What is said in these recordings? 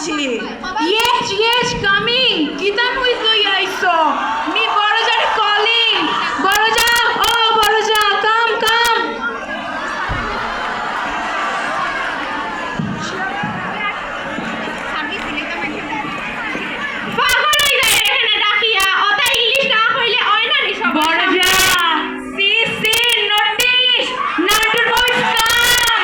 আনছি। Yes, yes, coming. Kita nuis loi aiso. Me Boroja calling. Boroja, oh Boroja, come, come. পাগল হয়ে যায় এখানে ডাকিয়া ওটা ইংলিশ না কইলে হয় না রে সব বড়জা সি সি নোটিস নাটুর বস কাম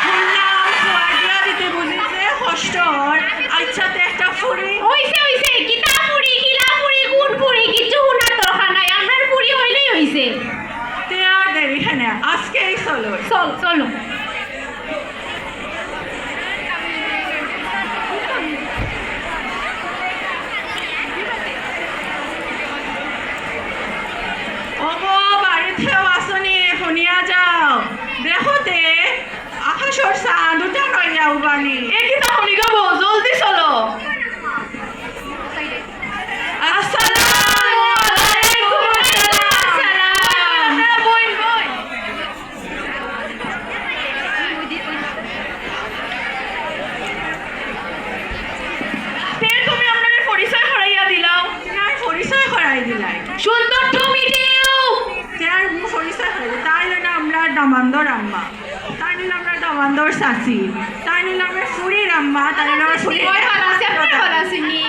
শুনলাম সোয়াগিয়া দিতে বুঝিছে কষ্টর। আচ্ছা তো একটা ফুরি হইছে হইছে কিতা পুরি কিলা পুরি কোন পুরি কিছু হুনার দরকার নাই আমরার পুরি হইলেই হইছে তে আর দেরি খানে আজকেই চলো। চল চলো ওগো বাড়িতেও আসনি শুনিয়া যাও। দেখোতে আকাশর চাঁদ উঠা রইয়া উবানি। এ কিতা শুনি গাবো জলদি চলো আসসালামু আলাইকুম। আসসালাম বইন বইন তে তুমি আপনাদের পরিচয় করাইয়া দিলাও তার পরিচয় করাই দিলাই। সুন্দর তুমি দিও তার পরিচয় করাই দিলাই। তাই নিলাম আমরা দামান্দর আম্মা, তাই নিলাম আমরা দামান্দর চাচি, তাই নিলাম আমরা ফুরির আম্মা, তাই নিলাম আমরা ফুরির ওই ভালো আছি আপনারা ভালো আছেন নি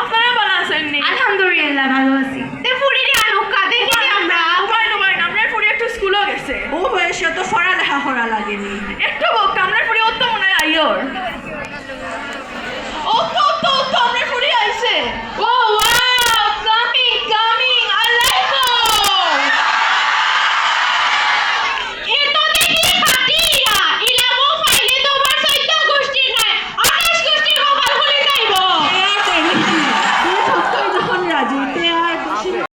আপনারা ভালো আছেন নি আলহামদুলিল্লাহ ভালো আছি তে পুরিরে আলু কাদে কি আমরা উবাই উবাই আপনার ফুরি একটু স্কুলও গেছে। ও বয়সে তো পড়ালেখা করা লাগেনি। একটু বক আমরা পুরি অত মনে হয় আইয়র